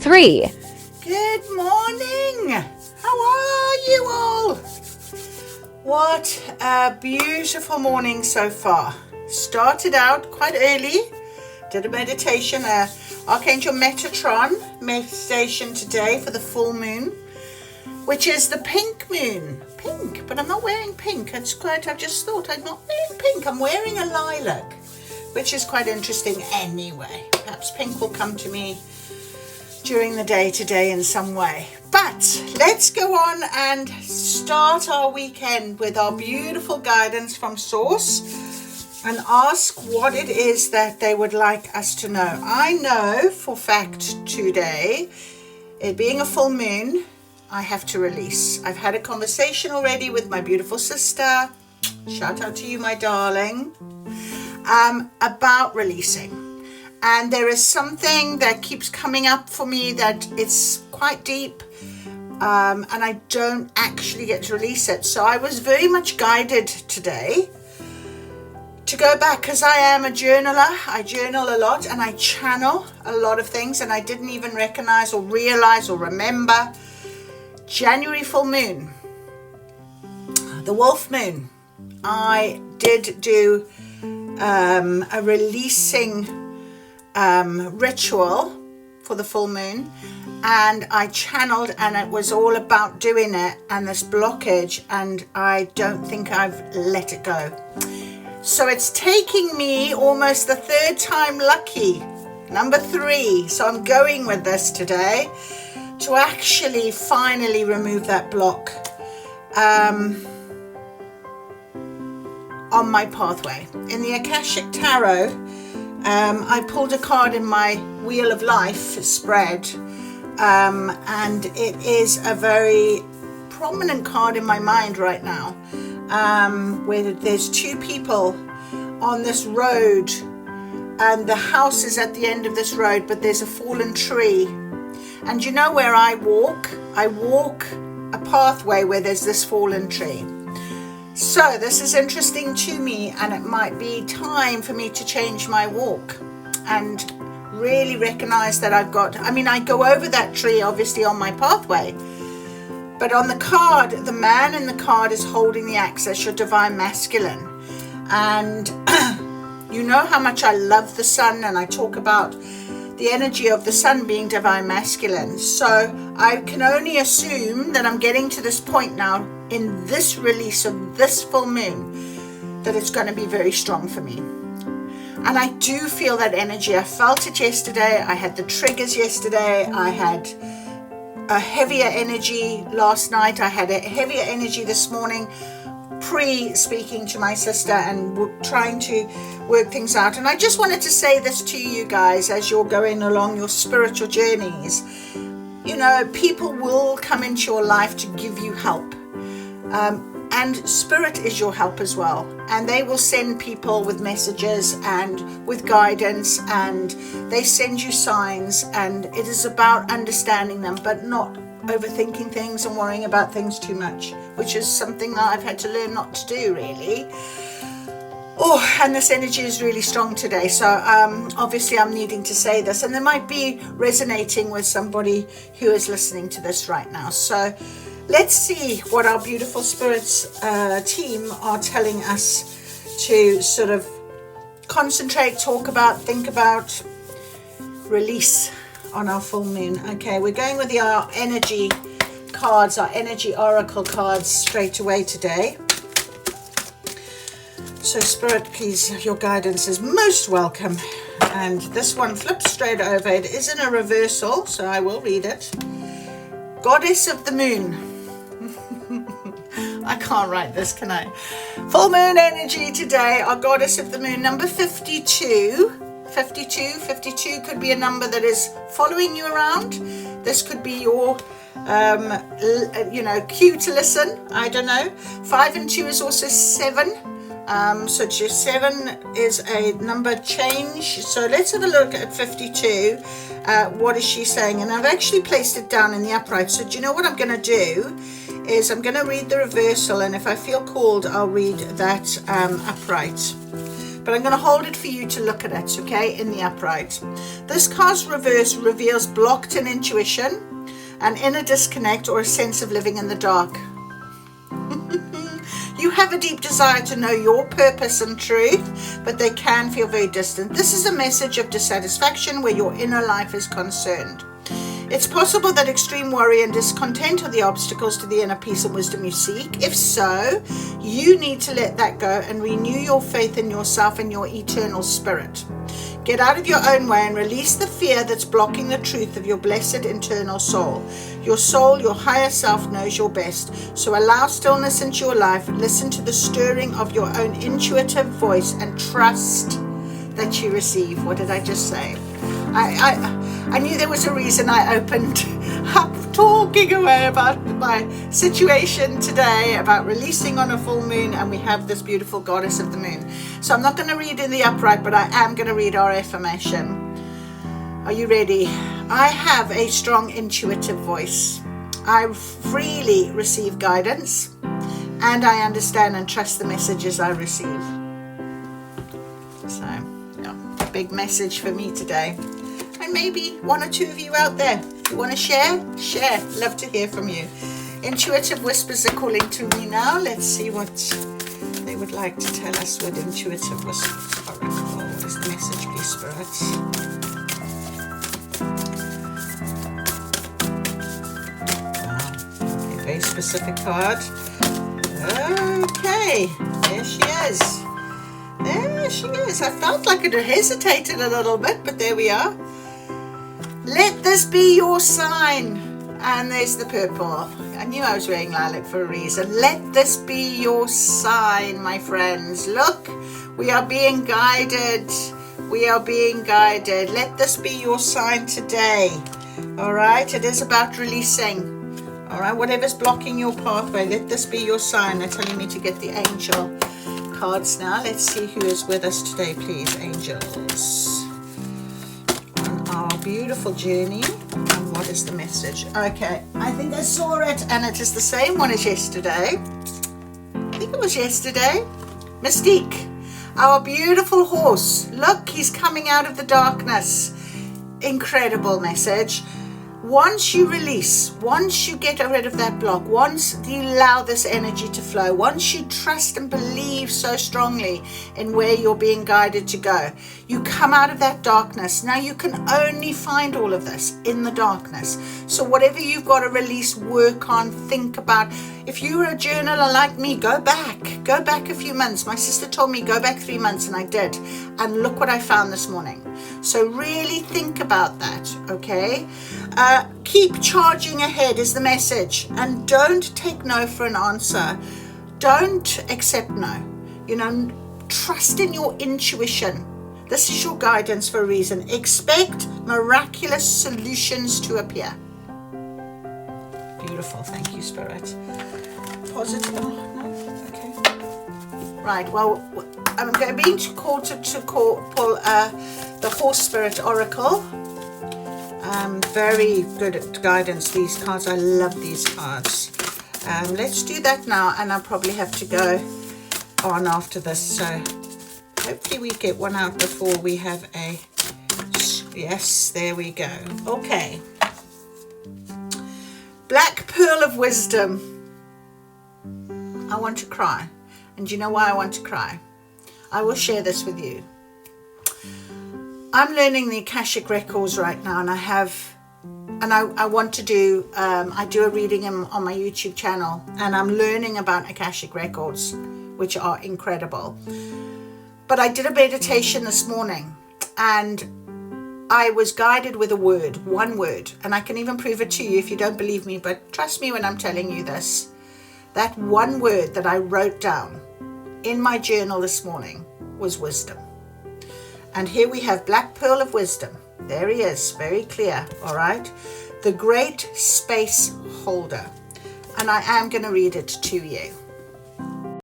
3. Good morning. How are you all? What a beautiful morning so far. Started out quite early. Did a meditation, Archangel Metatron meditation today for the full moon, which is the pink moon. Pink, but I'm not wearing pink. It's quite, I've just thought I'm not wearing pink. I'm wearing a lilac, which is quite interesting anyway. Perhaps pink will come to me during the day today in some way. But let's go on and start our weekend with our beautiful guidance from Source and ask what it is that they would like us to know. I know for fact today, it being a full moon, I have to release. I've had a conversation already with my beautiful sister, shout out to you, my darling, about releasing. And there is something that keeps coming up for me that it's quite deep, and I don't actually get to release it. So I was very much guided today to go back, because I am a journaler. I journal a lot and I channel a lot of things, and I didn't even recognize or realize or remember January full moon, the wolf moon. I did do a releasing ritual for the full moon, and I channeled, and it was all about doing it and this blockage, and I don't think I've let it go. So it's taking me almost the third time lucky, number 3. So I'm going with this today to actually finally remove that block on my pathway. In the Akashic Tarot, I pulled a card in my Wheel of Life spread, and it is a very prominent card in my mind right now, where there's 2 people on this road, and the house is at the end of this road, but there's a fallen tree. And you know where I walk? I walk a pathway where there's this fallen tree. So this is interesting to me, and it might be time for me to change my walk and really recognize that I go over that tree obviously on my pathway, but on the card, the man in the card is holding the Access, your divine masculine. And you know how much I love the sun, and I talk about the energy of the sun being divine masculine. So I can only assume that I'm getting to this point now in this release of this full moon that it's going to be very strong for me. And I do feel that energy. I felt it yesterday. I had the triggers yesterday. I had a heavier energy last night. I had a heavier energy this morning, speaking to my sister and trying to work things out. And I just wanted to say this to you guys as you're going along your spiritual journeys. You know, people will come into your life to give you help. And spirit is your help as well, and they will send people with messages and with guidance, and they send you signs, and it is about understanding them but not overthinking things and worrying about things too much, which is something that I've had to learn not to do really. And this energy is really strong today, so obviously I'm needing to say this, and it might be resonating with somebody who is listening to this right now. So let's see what our beautiful spirits team are telling us to sort of concentrate, talk about, think about, release on our full moon. Okay, we're going with our energy cards, our energy oracle cards straight away today. So Spirit, please, your guidance is most welcome. And this one flips straight over. It is in a reversal, so I will read it. Goddess of the Moon. I can't write this, can I? Full moon energy today, our Goddess of the Moon, number 52. 52 could be a number that is following you around. This could be your cue to listen. I don't know. 5 and 2 is also 7. So 7 is a number change. So let's have a look at 52. What is she saying? And I've actually placed it down in the upright. So do you know what I'm going to do? Is I'm going to read the reversal, and if I feel called, I'll read that upright. but I'm going to hold it for you to look at it, okay, in the upright. This card's reverse reveals blocked in intuition, an inner disconnect, or a sense of living in the dark. You have a deep desire to know your purpose and truth, but they can feel very distant. This is a message of dissatisfaction where your inner life is concerned. It's possible that extreme worry and discontent are the obstacles to the inner peace and wisdom you seek. If so, you need to let that go and renew your faith in yourself and your eternal spirit. Get out of your own way and release the fear that's blocking the truth of your blessed internal soul. Your soul, your higher self, knows your best. So allow stillness into your life. Listen to the stirring of your own intuitive voice and trust that you receive. What did I just say? I knew there was a reason I opened up talking away about my situation today, about releasing on a full moon, and we have this beautiful goddess of the moon. So I'm not going to read in the upright, but I am going to read our affirmation. Are you ready? I have a strong intuitive voice. I freely receive guidance, and I understand and trust the messages I receive. So, yeah, big message for me today. And maybe one or two of you out there, if you want to share, love to hear from you. Intuitive whispers are calling to me now. Let's see what they would like to tell us with intuitive whispers. Oracle, what is the message, please, spirits? Wow, okay, very specific card. Okay, there she is. There she is. I felt like it hesitated a little bit, but there we are. Let this be your sign. And there's the purple. I knew I was wearing lilac for a reason. Let this be your sign, my friends. Look, we are being guided. We are being guided. Let this be your sign today. All right, it is about releasing. All right, whatever's blocking your pathway, let this be your sign. They're telling me to get the angel cards now. Let's see who is with us today, please, angels. Our beautiful journey. And what is the message? Okay, I think I saw it, and it is the same one as yesterday. I think it was yesterday. Mystique, our beautiful horse. Look, he's coming out of the darkness. Incredible message. Once you release, once you get rid of that block, once you allow this energy to flow, once you trust and believe so strongly in where you're being guided to go, you come out of that darkness. Now you can only find all of this in the darkness. So whatever you've got to release, work on, think about. If you're a journaler like me, go back a few months. My sister told me go back 3 months, and I did. And look what I found this morning. So really think about that, okay? Keep charging ahead is the message, and don't take no for an answer. Don't accept no. You know, trust in your intuition. This is your guidance for a reason. Expect miraculous solutions to appear. Beautiful. Thank you, Spirit. Positive. Oh, no. Okay. Right. Well, I'm going to pull the Horse Spirit Oracle. Very good at guidance, these cards. I love these cards. Let's do that now, and I'll probably have to go on after this. So hopefully we get one out before we have a... Yes, there we go. Okay. Black Pearl of Wisdom. I want to cry. And do you know why I want to cry? I will share this with you. I'm learning the Akashic Records right now, and I want to do, I do a reading on my YouTube channel, and I'm learning about Akashic Records, which are incredible. But I did a meditation this morning, and I was guided with a word, one word, and I can even prove it to you if you don't believe me, but trust me when I'm telling you this. That one word that I wrote down in my journal this morning was wisdom. And here we have Black Pearl of Wisdom. There he is, very clear, all right? The Great Space Holder. And I am going to read it to you.